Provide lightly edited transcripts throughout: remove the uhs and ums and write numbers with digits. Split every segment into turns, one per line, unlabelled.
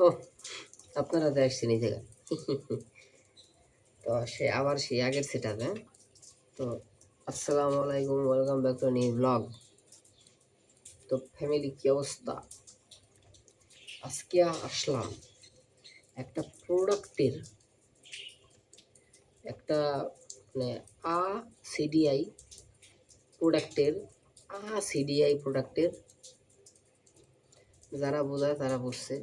ও আপনারা তো আসছেন এই জায়গায়। তো সেই আগের সেট আপ। হ্যাঁ, তো আসসালামু আলাইকুম, welcome back to new blog. তো ফ্যামিলি কি অবস্থা? আজকে আসলাম একটা প্রোডাক্টের একটা মানে আ সিডিআই প্রোডাক্টের প্রোডাক্টের যারা বোঝায় তারা বুঝছে,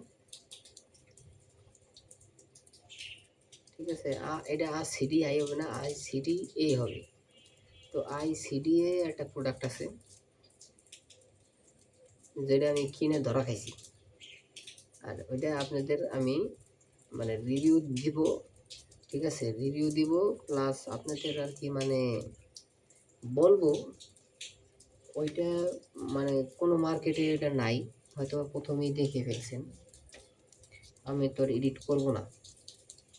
ঠিক আছে। এটা সিডিআই হবে না, ICDA হবে। তো ICDA একটা প্রোডাক্ট আছে যেটা আমি কিনে ধরা খাইছি, আর ওইটা আপনাদের আমি মানে রিভিউ দিব, ঠিক আছে। রিভিউ দিব প্লাস আপনাদের আর কি মানে বলবো ওইটা মানে কোনো মার্কেটে এটা নাই, হয়তো প্রথমেই দেখে ফেলছেন। আমি তো এডিট করব না,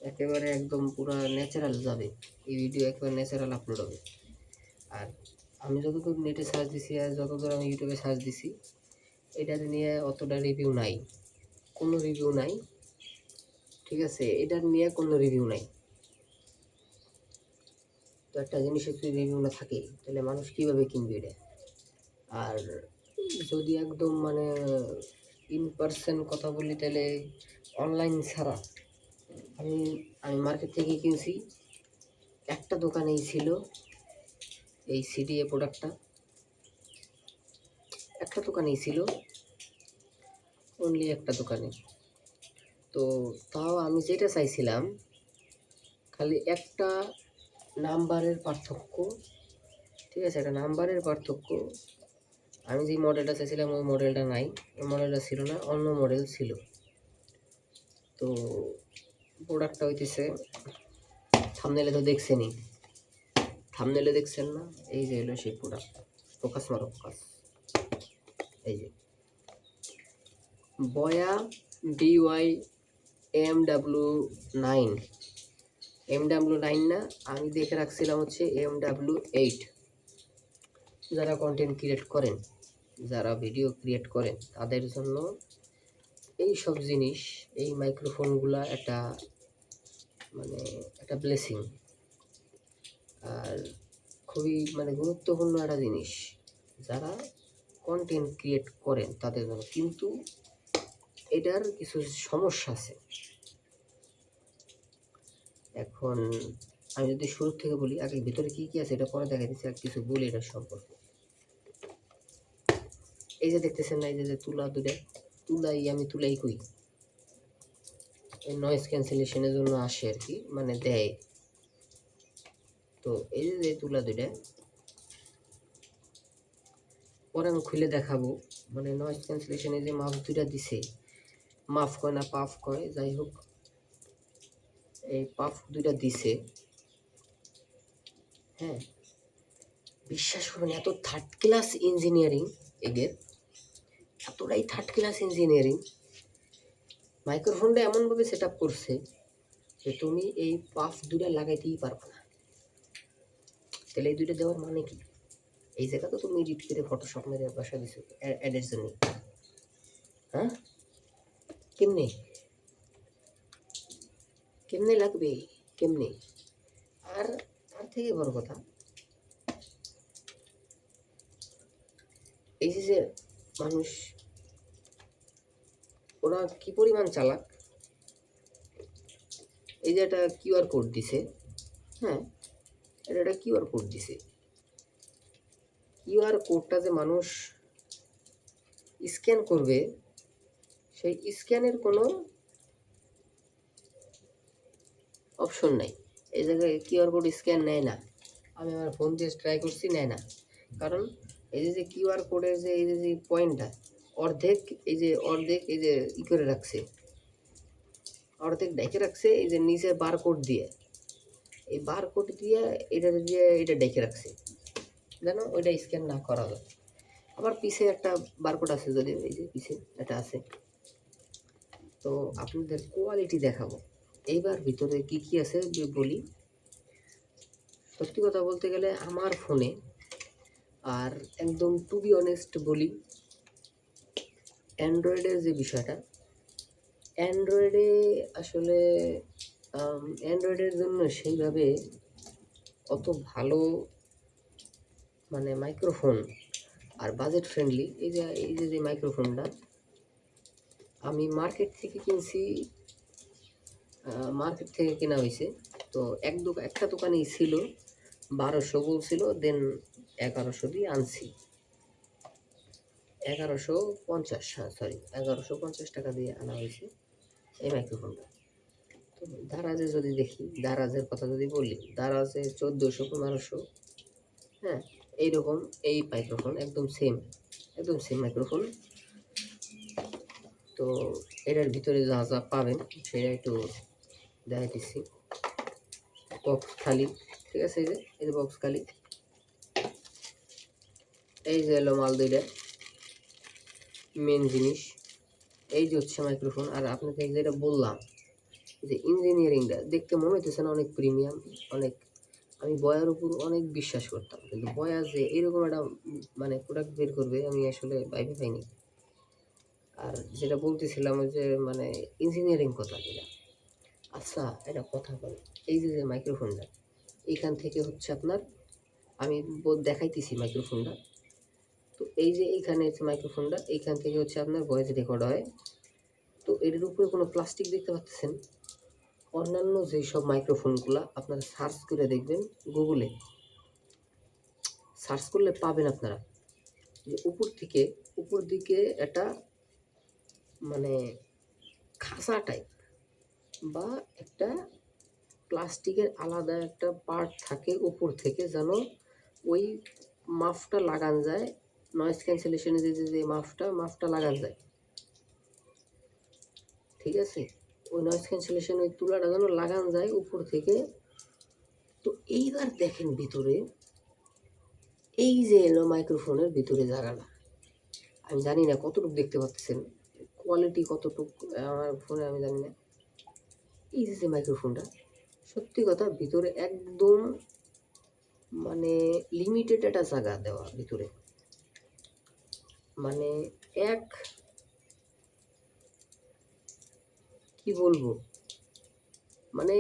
একেবারে একদম পুরো ন্যাচারাল যাবে এই ভিডিও, একেবারে ন্যাচারাল আপলোড হবে। আর আমি যতদূর নেটে সার্চ দিছি আর যতদূর আমি ইউটিউবে সার্চ দিছি, এটা নিয়ে অতটা রিভিউ নাই, কোনো রিভিউ নাই, ঠিক আছে। এটার নিয়ে কোনো রিভিউ নাই। তো একটা জিনিসের যদি রিভিউ না থাকে তাহলে মানুষ কীভাবে কিনবে এটা? আর যদি একদম মানে ইন পার্সন কথা বলি তাহলে অনলাইন ছাড়া আমি আমি মার্কেট থেকে কিনছি। একটা দোকানেই ছিল এই সিডিএ প্রোডাক্টটা, একটা দোকানেই ছিল, অনলি একটা দোকানে। তো তাও আমি যেটা চাইছিলাম খালি একটা নাম্বারের পার্থক্য, ঠিক আছে, একটা নাম্বারের পার্থক্য। আমি যে মডেলটা চাইছিলাম ওই মডেলটা নাই, ওই মডেলটা ছিল না, অন্য মডেল ছিল। তো প্রোডাক্টটা হইতেছে, থাম্বনেলে তো দেখছেনই, থাম্বনেলে দেখছেন না? এই যে হলো সেই প্রোডাক্টটা, ফোকাস মারো ফোকাস, এই যে বয়া BY MW9 না, আমি দেখে রাখছিলাম হচ্ছে MW8। যারা কন্টেন্ট ক্রিয়েট করেন, যারা ভিডিও ক্রিয়েট করেন তাদের জন্য এই সব জিনিস, এই মাইক্রোফোনগুলা একটা মানে একটা ব্লেসিং, আর খুবই মানে গুরুত্বপূর্ণ একটা জিনিস যারা কন্টেন্ট ক্রিয়েট করেন তাদের জন্য। কিন্তু এটার কিছু সমস্যা আছে। এখন আমি যদি শুরু থেকে বলি, আগে ভিতরে কী কী আছে এটা পরে দেখা দিচ্ছি, আর কিছু বলি এটার সম্পর্কে। এই যে দেখতেছেন না, এই যে তুলা দুটা, আমি তুলাই কই, এই নয়েজ ক্যান্সেলেশনের জন্য আসে আর কি, মানে দেয়। তো এই যে তুলা দুটা পরে আমি খুলে দেখাবো, মানে নয়েজ ক্যান্সেলেশনে যে মাফ দুটা দিছে, মাফ কয় না পাফ কয়, যাই হোক এই পাফ দুইটা দিছে। হ্যাঁ, বিশ্বাস করুন এত থার্ড ক্লাস ইঞ্জিনিয়ারিং, এদের এতটাই থার্ড ক্লাস ইঞ্জিনিয়ারিং। মাইক্রোফোনটা এমনভাবে সেট আপ করছে যে তুমি এই পাফ দুইটা লাগাইতেই পারবে না। তাহলে এই দুইটা দেওয়ার মানে কি? এই জায়গা তো তুমি এডিট করে ফটোশপ মেরে বসা দিছো অ্যাডের জন্য। হ্যাঁ, কেমনে কেমনে লাগবে, কেমনে? আর তার থেকে বড় কথা, এই যে মানুষ ওরা কি পরিমাণ চালাক, এই যে একটা কিউআর কোড দিছে। হ্যাঁ, এটা একটা কিউআর কোড দিছে। কিউআর কোডটা যে মানুষ স্ক্যান করবে, সেই স্ক্যানের কোনো অপশন নাই। এই জায়গায় কিউআর কোড স্ক্যান নেয় না। আমি আমার ফোন দিয়ে ট্রাই করছি, নেয় না। কারণ এই যে কিউআর কোডের যে এই যে পয়েন্টটা অর্ধেক, এই যে অর্ধেক এই যে ই করে রাখছে, অর্ধেক ডেকে রাখছে এই যে নিচে বারকোড দিয়ে, এই বারকোড দিয়ে এটা ডেকে রাখছে যেন ওইটা স্ক্যান না করা যায়। আবার পিছে একটা বারকোড আছে, যদি এই যে পিছে এটা আছে। তো আপনাদের কোয়ালিটি দেখাবো এইবার ভিতরে কি কি আছে যে বলি। সত্যি কথা বলতে গেলে আমার ফোনে, আর একদম টু বি অনেস্ট বলি, অ্যান্ড্রয়েডের যে বিষয়টা, অ্যান্ড্রয়েডে আসলে অ্যান্ড্রয়েডের জন্য সেইভাবে অত ভালো মানে মাইক্রোফোন আর বাজেট ফ্রেন্ডলি এই যে মাইক্রোফোনটা আমি মার্কেট থেকে কেনা হয়েছে। তো একটা দোকানেই ছিল, 1200 বলছিল, দেন 1100 দিয়ে আনছি। 1150, হ্যাঁ সরি, 1150 টাকা দিয়ে আনা হয়েছে এই মাইক্রোফোনটা। তো দারাজে যদি দেখি, দারাজের কথা যদি বলি, দারাজে 1400 1500, হ্যাঁ এইরকম এই মাইক্রোফোন একদম সেম মাইক্রোফোন। তো এটার ভিতরে যা যা পাবেন সেটা একটু দেখাই দিচ্ছি। বক্স খালি, ঠিক আছে, এই যে বক্স খালি, এই যে এলো মাল দুইটা মেন জিনিস, এই যে হচ্ছে মাইক্রোফোন। আর আপনাকে যেটা বললাম যে ইঞ্জিনিয়ারিংটা দেখতে মনে হইতেছে না অনেক প্রিমিয়াম, অনেক, আমি বয়ার উপর অনেক বিশ্বাস করতাম, কিন্তু বয়া যে এরকম একটা মানে প্রোডাক্ট বের করবে আমি আসলে ভাইবে পাইনি। আর যেটা বলতেছিলাম ওই যে মানে ইঞ্জিনিয়ারিং কথা যেটা, আচ্ছা এটা কথা বলে, এই যে মাইক্রোফোনটা এইখান থেকে হচ্ছে আপনার, আমি দেখাইতেছি মাইক্রোফোনটা। তো এই যে এইখানে হচ্ছে মাইক্রোফোনটা, এইখান থেকে হচ্ছে আপনার ভয়েস রেকর্ড হয়। তো এটার উপরে কোনো প্লাস্টিক দেখতে পাচ্ছেন? অন্যান্য যেসব মাইক্রোফোনগুলো আপনারা সার্চ করে দেখবেন, গুগলে সার্চ করলে পাবেন আপনারা যে উপর দিকে একটা মানে খাঁচা টাইপ বা একটা প্লাস্টিকের আলাদা একটা পার্ট থাকে উপর থেকে, যেন ওই মাফটা লাগান যায়, নয়েজ ক্যান্সেলেশনে যে মাফটা লাগান যায়, ঠিক আছে, ওই নয়েজ ক্যান্সেলেশন ওই তুলাটা যেন লাগান যায় উপর থেকে। তো এইবার দেখেন ভিতরে, এই যে এলো মাইক্রোফোনের ভিতরে জায়গাটা, আমি জানি না কতটুকু দেখতে পাচ্ছেন, কোয়ালিটি কতটুকু আমার ফোনে আমি জানি না। এই যে মাইক্রোফোনটা, সত্যি কথা ভিতরে একদম মানে লিমিটেড একটা জায়গা দেওয়া ভিতরে, মানে এক কি বলবো, মানে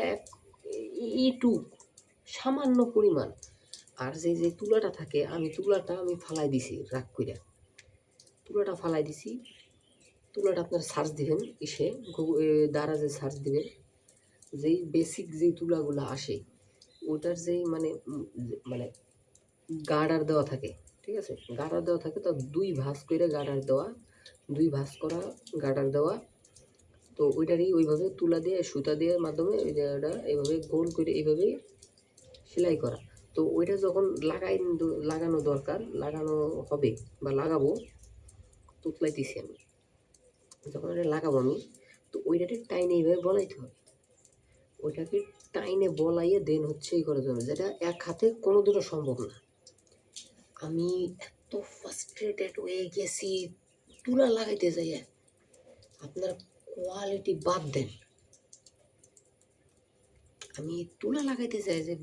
এক ইটুক সামান্য পরিমাণ। আর যে তুলাটা থাকে, আমি ফালাই দিছি রাগ কইরা, তুলাটা ফালাই দিছি। তুলাটা আপনার সার্চ দিবেন, দারাজে সার্চ দিবেন, যেই বেসিক যেই তুলাগুলো আসে ওটার যেই মানে গার্ডার দেওয়া থাকে, ঠিক আছে, গার্ডার দেওয়া থাকে, তো দুই ভাঁজ করে গার্ডার দেওয়া, দুই ভাঁজ করা গার্ডার দেওয়া। তো ওইটারই ওইভাবে তুলা দিয়ে সুতা দিয়ে মাধ্যমে ওই জায়গাটা এইভাবে গোল করে এইভাবে সেলাই করা। তো ওইটা যখন লাগানো দরকার, লাগানো হবে বা লাগাবো, তুতলাইতেছি আমি, যখন এটা লাগাবো আমি, তো ওইটাকে টাইনে এইভাবে বলাইতে হবে, ওইটাকে টাইনে বলাইয়ে দেন হচ্ছে এই করার জন্য, যেটা এক হাতে কোনো দুটো সম্ভব না। আমি এত ফ্রাস্ট্রেটেড হয়ে গেছি তুলা লাগাইতে যাইয়া, আপনার কোয়ালিটি বাদ দেন, আমি তুলা লাগাইতে চাই যে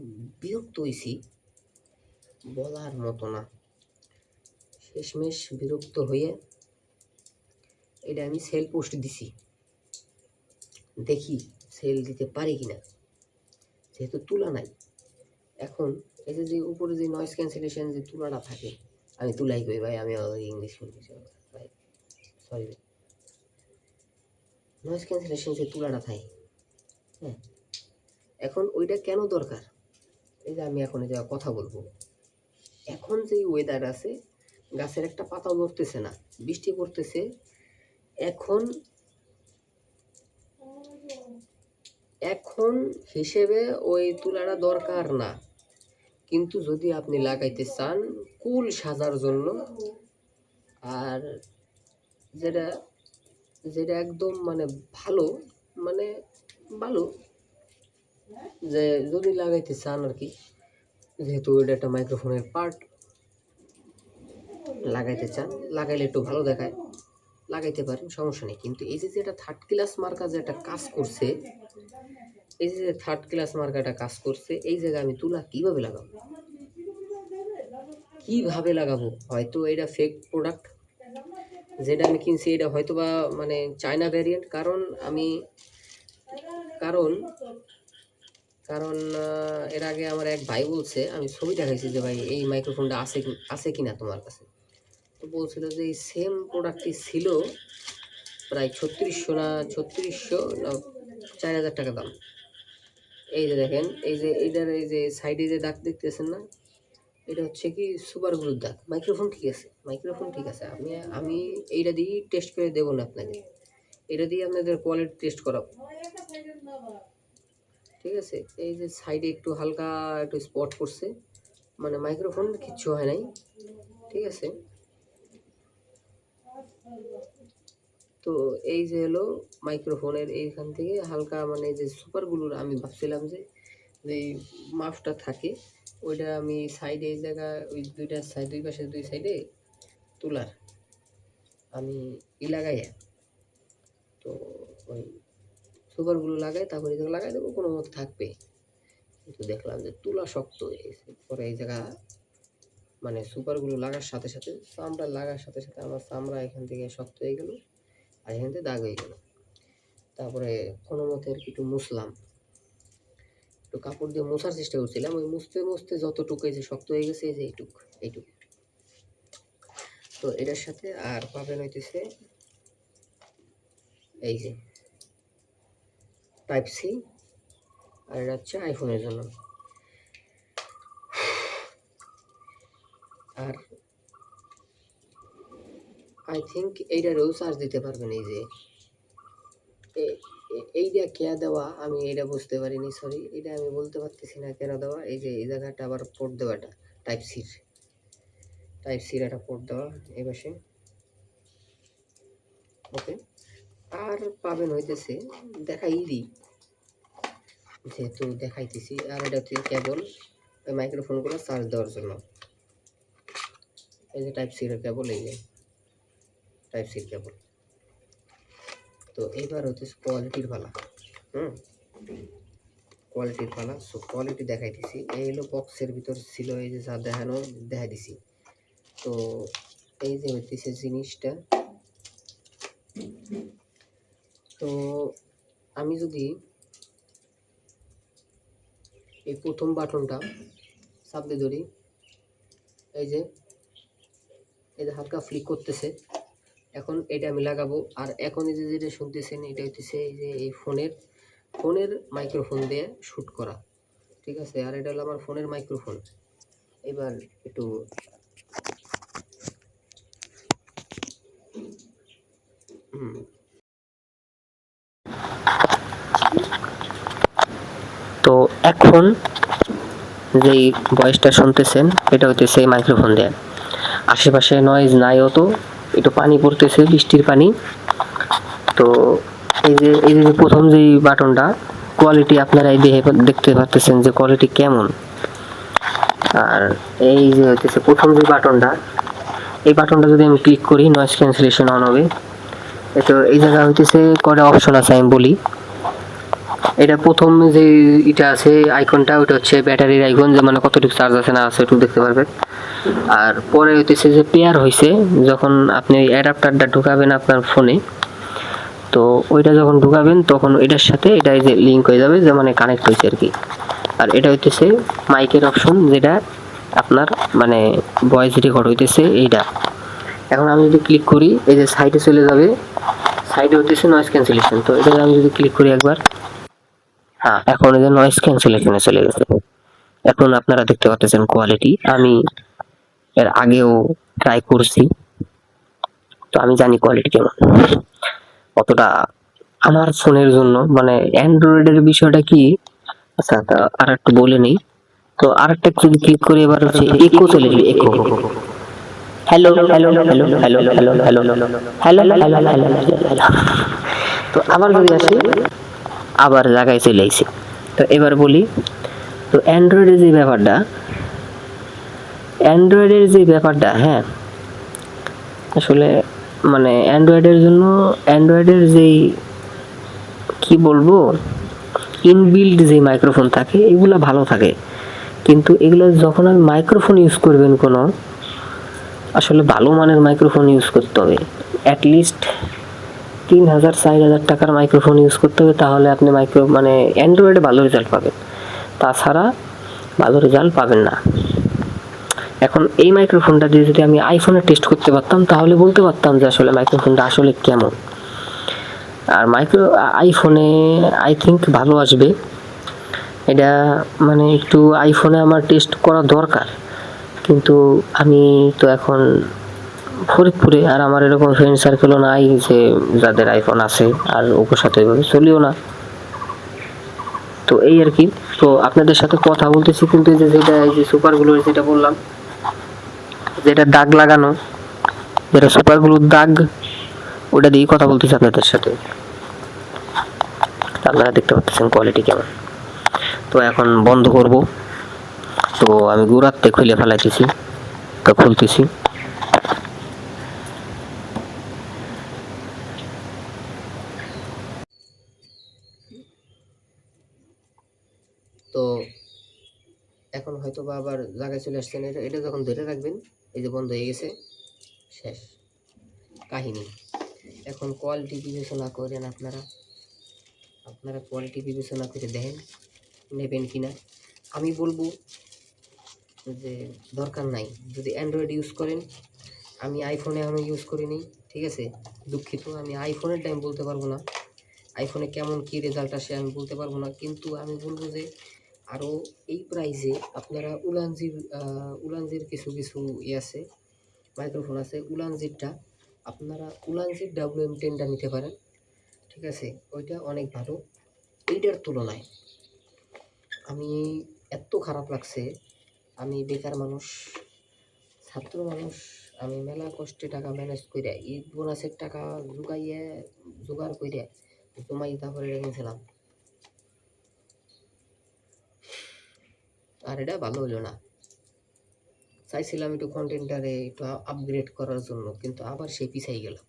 বিরক্ত হয়েছি বলার মতো না। শেষমেশ বিরক্ত হয়ে এটা আমি সেল পোস্ট দিছি, দেখি সেল দিতে পারি কিনা, যেহেতু তুলা নাই। এখন এই যে উপরে যে নয়েজ ক্যান্সেলেশন যে তুলাটা থাকে, আমি তুলাই কই ভাই, আমি ইংলিশ ভাই, সরি ভাই, নয়েজ ক্যান্সেলেশন যে তুলাটা থাকে, হ্যাঁ, এখন ওইটা কেন দরকার? এই যে আমি এখন এই জায়গায় কথা বলবো, এখন যে ওয়েদার আছে, গাছের একটা পাতাও নড়তেছে না, বৃষ্টি পড়তেছে, এখন এখন হিসেবে ওই তুলাটা দরকার না। কিন্তু যদি আপনি লাগাইতে চান কুল সাজার জন্য, আর যেটা যেটা একদম ভালো, মানে ভালো, যে যদি লাগাইতে চান আর কি, যেহেতু এটা একটা মাইক্রোফোনের পার্ট, লাগাইতে চান, লাগাইলে একটু ভালো দেখায়, লাগাইতে পারেন, সমস্যা নেই। কিন্তু এই যে যেটা থার্ড ক্লাস মার্কা যে একটা কাজ করছে, এই যে থার্ড ক্লাস মার্কাটা কাজ করছে, এই জায়গায় আমি তুলা কিভাবে লাগাবো, হয়তো এটা ফেক প্রোডাক্ট, যেটা আমি কিনছি এটা হয়তো বা মানে চায়না ভ্যারিয়েন্ট, কারণ কারণ কারণ এর আগে আমার এক ভাই বলছে, আমি ছবি দেখাইছি যে ভাই এই মাইক্রোফোনটা আছে কিনা তোমার কাছে। তো বলছিল যে এই সেম প্রোডাক্টটি ছিল প্রায় 4,000 টাকা দাম। এই যে দেখেন, এই যে এইটার এই যে সাইডে যে দাগ দেখতেছেন না, এটা হচ্ছে কি সুপার গ্লুর দাগ। মাইক্রোফোন ঠিক আছে, মাইক্রোফোন ঠিক আছে। আমি এইটা দিয়েই টেস্ট করে দেবো না আপনাদের, এটা দিয়ে আপনাদের কোয়ালিটি টেস্ট করাবো, ঠিক আছে। এই যে সাইডে একটু হালকা একটু স্পট করছে, মানে মাইক্রোফোন কিচ্ছু হয় নাই, ঠিক আছে। তো এই যে হলো মাইক্রোফোনের এইখান থেকে হালকা মানে যে সুপারগুলোর, আমি ভাবছিলাম যে মাপটা থাকে ওইটা আমি সাইডে এই জায়গা ওই দুইটা সাইড, দুই পাশে দুই সাইডে তুলার আমি লাগাইয়া, তো ওই সুপারগুলো লাগাই, তারপরে এই জায়গা লাগাই দেবো, কোনো মতো থাকবে। কিন্তু দেখলাম যে তুলা শক্ত হয়ে গেছে। পরে এই জায়গা মানে সুপারগুলো লাগার সাথে সাথে, চামড়া লাগার সাথে সাথে আমার চামড়া এখান থেকে শক্ত হয়ে গেল, আর এখান থেকে দাগ হয়ে গেল। তারপরে কোনো মতে আর কি একটু মুছলাম, একটু কাপড় দিয়ে মোছার চেষ্টা করছিলাম, ওই মুছতে মুছতে যতটুকু এই যে শক্ত হয়ে গেছে, এই যে এইটুক। তো এটার সাথে আর পাবেন হইতেছে এই যে টাইপ সি, আর এটা হচ্ছে আইফোনের জন্য। আর আই থিঙ্ক এইটারও চার্জ দিতে পারবেন। এই যে এইটা কে দেওয়া, আমি এটা বুঝতে পারিনি, সরি, এটা আমি বলতে পারতেছি না কেন দেওয়া। এই যে এই জায়গাটা আবার পোর্ট দেওয়াটা টাইপ সির একটা পোর্ট দেওয়া এই পাশে, ওকে। আর পাবেন হইতেছে, দেখাই দিই যেহেতু দেখাইতেছি, আর এটা হচ্ছে কেবল ওই মাইক্রোফোনগুলো চার্জ দেওয়ার জন্য। এই যে টাইপ সির কেবল, এই যে টাইপ সির কেবল। তো এইবার হচ্ছে কোয়ালিটির পালা, কোয়ালিটির পালা। সো কোয়ালিটি দেখাইতেছি, এই হলো বক্সের ভিতর ছিল, এই যে যা দেখানো দেখাই দিছি। তো এই যে হইতেছে জিনিসটা। তো আমি যদি এই প্রথম বাটনটা চাপ দিয়ে ধরি, এই যে হালকা ফ্লিক করতেছে, এখন এটা আমি লাগাবো। আর এখন এই যে যেটা শুনতেছেন, এটা হইতেছে এই যে এই ফোনের মাইক্রোফোন দিয়ে শ্যুট করা, ঠিক আছে। আর এটা হলো আমার ফোনের মাইক্রোফোন। এবার একটু তো এখন যেই ভয়েসটা শুনতেছেন, এটা হইতেছে মাইক্রোফোন দিয়ে। আশেপাশে নয়েজ নাই, অত একটু পানি পড়তেছে, বৃষ্টির পানি। তো এই যে প্রথম যেই বাটনটা, কোয়ালিটি আপনারা এই দেখতে পাচ্ছেন যে কোয়ালিটি কেমন। আর এই যে হইতেছে প্রথম যে বাটনটা, এই বাটনটা যদি আমি ক্লিক করি, নয়েজ ক্যান্সেলেশন অন হবে। তো এই জায়গা হইতেছে কয়টা অপশন আছে আমি বলি। এটা প্রথম যে এটা আছে আইকনটা, ওটা হচ্ছে ব্যাটারির আইকন, যে মানে কতটুকু চার্জ আছে না আছে একটু দেখতে পারবেন। আর পরে হইতেছে যে পেয়ার হয়েছে, যখন আপনি অ্যাডাপ্টারটা ঢুকাবেন আপনার ফোনে, তো ওইটা যখন ঢুকাবেন তখন এটার সাথে এটা যে লিঙ্ক হয়ে যাবে, যে মানে কানেক্ট হয়েছে আর কি। আর এটা হইতেছে মাইকের অপশন, যেটা আপনার মানে ভয়েস রেকর্ড হইতেছে এইটা। এখন আমি যদি ক্লিক করি, এই যে সাইডে চলে যাবে, সাইডে হইতেছে নয়েজ ক্যান্সেলেশন। তো এটা আমি যদি ক্লিক করি একবার, হ্যাঁ, এখন এই যে নয়েজ ক্যান্সেলেশনে চলে গেছে। এখন আপনারা দেখতে পাচ্ছেন কোয়ালিটি। আমি এর আগেও ট্রাই করছি, তো আমি জানি কোয়ালিটি কেমন। অতটা আমার ফোনের জন্য মানে অ্যান্ড্রয়েডের বিষয়টা কি, আচ্ছা আর একটু বলে নেই। তো আরেকটা যদি ক্লিক করি, এবার হচ্ছে ইকো চলে যাবে, eco. Hello hello hello hello hello hello hello hello hello. তো আবার যদি আসি, আবার জায়গায় চলে আইছে। তো এবার বলি, তো অ্যান্ড্রয়েডের যে ব্যাপারটা, হ্যাঁ, আসলে মানে অ্যান্ড্রয়েডের জন্য অ্যান্ড্রয়েডের যেই কি বলবো, ইনবিল্ড যে মাইক্রোফোন থাকে এগুলো ভালো থাকে, কিন্তু এগুলো যখন আপনি মাইক্রোফোন ইউজ করবেন, কোনো আসলে ভালো মানের মাইক্রোফোন ইউজ করতে হবে।
অ্যাটলিস্ট 3,000-4,000 টাকার মাইক্রোফোন ইউজ করতে হবে, তাহলে আপনি মানে অ্যান্ড্রয়েডে ভালো রেজাল্ট পাবেন, তাছাড়া ভালো রেজাল্ট পাবেন না। এখন এই মাইক্রোফোনটা দিয়ে যদি আমি আইফোনে টেস্ট করতে পারতাম, তাহলে বলতে পারতাম যে আসলে মাইক্রোফোনটা আসলে কেমন। আর আইফোনে আই থিঙ্ক ভালো আসবে, এটা মানে একটু আইফোনে আমার টেস্ট করা দরকার, কিন্তু আমি তো এখন ফরিদপুরে, আর আমার এরকম ফ্রেন্ড সার্কেলও নাই যে যাদের আইফোন আছে, আর ওর সাথে এভাবে চলিও না। তো এই আর কি। তো আপনাদের সাথে কথা বলতেছি, কিন্তু এই যে সুপারগুলো যেটা বললাম, যেটা দাগ লাগানো, যেটা সুপারগুলোর দাগ, ওটা দিয়ে কথা বলতেছি আপনাদের সাথে। আপনারা দেখতে পাচ্ছেন কোয়ালিটি কেমন। তো এখন বন্ধ করব, তো আমি গুড়াতে খুলে ফেলাইতেছি, তো খুলতেছি।
তো এখন হয়তো বা আবার জায়গায় চলে আসছেন, এটা যখন ধরে রাখবেন, এই যে বন্ধ হয়ে গেছে, শেষ কাহিনী। এখন কোয়ালিটি বিবেচনা করেন, আপনারা কোয়ালিটি বিবেচনা করে দেখেন নেবেন কিনা। আমি বলবো যে দরকার নাই, যদি অ্যান্ড্রয়েড ইউজ করেন। আমি আইফোনে এখনও ইউজ করিনি, ঠিক আছে, দুঃখিত। আমি আইফোনের টাইম বলতে পারবো না, আইফোনে কেমন কী রেজাল্ট আসে আমি বলতে পারবো না, কিন্তু আমি বলবো যে আরও এই প্রাইসে আপনারা উলানজির কিছু আছে, মাইক্রোফোন আছে উলানজিরটা, আপনারা উলানজির WM10টা নিতে পারেন, ঠিক আছে, ওইটা অনেক ভালো এইটার তুলনায়। আমি এত খারাপ লাগছে, আমি বেকার মানুষ, ছাত্র মানুষ, আমি মেলা কষ্টে টাকা ম্যানেজ করে ঈদ বোনাসের টাকা জোগাড় করে জমাই তারপরে রেখেছিলাম, আর এটা ভালো হলো না। চাইছিলাম একটু কন্টেন্টারে একটু আপগ্রেড করার জন্য, কিন্তু আবার সে পিছাই গেলাম।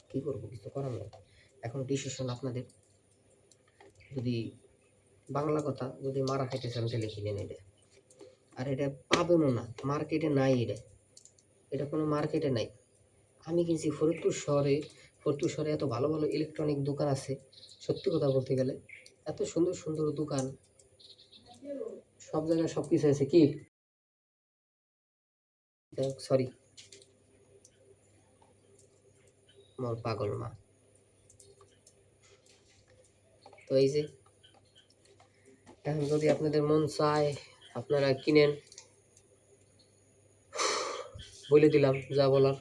কী করবো, কিছু করার নেই। এখন ডিসিশন আপনাদের। যদি বাংলা কথা, যদি মারা খাইতে চান তাহলে কিনে নেবে, আর এটা পাবেনও না, মার্কেটে নাই, এটা কোনো মার্কেটে নাই। আমি কিনছি ফরিদপুর শহরে এত ভালো ভালো ইলেকট্রনিক দোকান আছে, সত্যি কথা বলতে গেলে এত সুন্দর সুন্দর দোকান, সব জায়গায় সব কিছু আছে। কি সরি, আমার পাগল মা। তো এই যে এখন যদি আপনাদের মন চায় আপনারা কিনেন, বলে দিলাম যা বলার।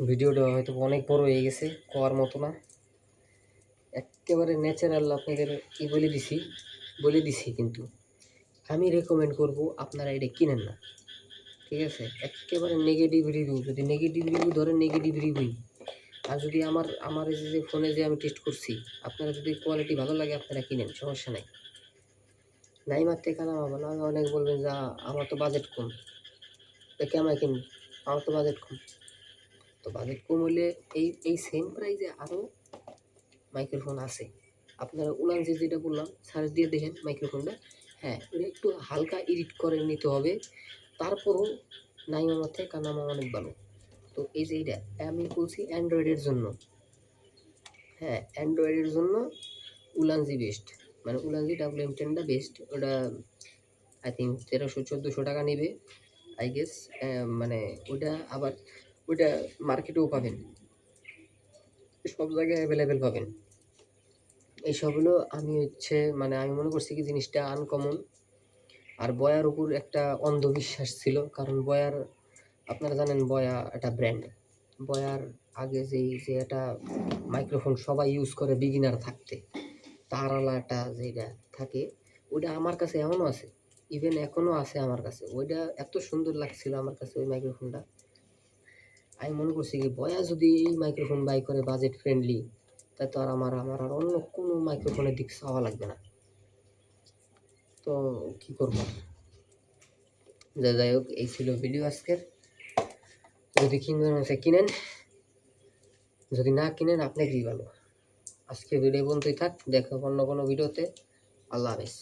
ভিডিওটা হয়তো অনেক বড় হয়ে গেছে, কোয়ার মতো না, একেবারে ন্যাচারাল আপনাদের কি বলে দিছি, কিন্তু আমি রেকমেন্ড করব আপনারা এটা কিনেন না, ঠিক আছে। একেবারে নেগেটিভ রিভিউ, যদি নেগেটিভ রিভিউ ধরেন, নেগেটিভ রিভিউ। আর যদি আমার এই যে ফোনে যে আমি টেস্ট করছি, আপনারা যদি কোয়ালিটি ভালো লাগে আপনারা কিনেন, সমস্যা নাই। নাই মারতে কানা মামা না, অনেক বলবেন যে আমার তো বাজেট কম, কেমন কিনবো, আমার তো বাজেট কম। তো বাজেট কম হলে এই সেম প্রাইসে আরও মাইক্রোফোন আছে। আপনারা উলানজি যেটা বললাম, সার্চ দিয়ে দেখেন মাইক্রোফোনটা, হ্যাঁ ওটা একটু হালকা এডিট করে নিতে হবে, তারপরও নাই মামার থেকে কানা মামা অনেক ভালো। তো এই যে এইটা আমি বলছি অ্যান্ড্রয়েডের জন্য, হ্যাঁ অ্যান্ড্রয়েডের জন্য উলানজি বেস্ট, মানে উলানজি WM10টা বেস্ট। ওটা আই থিঙ্ক 1300-1400 টাকা নেবে আই গেস, মানে ওটা মার্কেটেও পাবেন, সব জায়গায় অ্যাভেলেবেল পাবেন। এইসব হলো আমি মানে আমি মনে করছি কি জিনিসটা আনকমন। আর বয়ার উপর একটা অন্ধবিশ্বাস ছিল, কারণ বয়ার আপনারা জানেন বয়া একটা ব্র্যান্ড। বয়ার আগে যে একটা মাইক্রোফোন সবাই ইউজ করে বিগিনার থাকতে, তারালা একটা যেটা থাকে, ওইটা আমার কাছে এখনও আছে, ইভেন এখনও আছে আমার কাছে। ওইটা এত সুন্দর লাগছিল আমার কাছে ওই মাইক্রোফোনটা, আমি মনে করছি কি বয়া যদি এই মাইক্রোফোন বাই করে বাজেট ফ্রেন্ডলি, তা তো আর আমার আর অন্য কোনো মাইক্রোফোনের দিক চাওয়া লাগবে না। তো কী করবো, যাই হোক, এই ছিল ভিডিও আজকের। যদি কিনবেন হচ্ছে কিনেন, যদি না কিনেন আপনি কি ভালো। আজকে ভিডিও পর্যন্তই থাক, দেখা অন্য কোনো ভিডিওতে। আল্লাহ হাফেজ।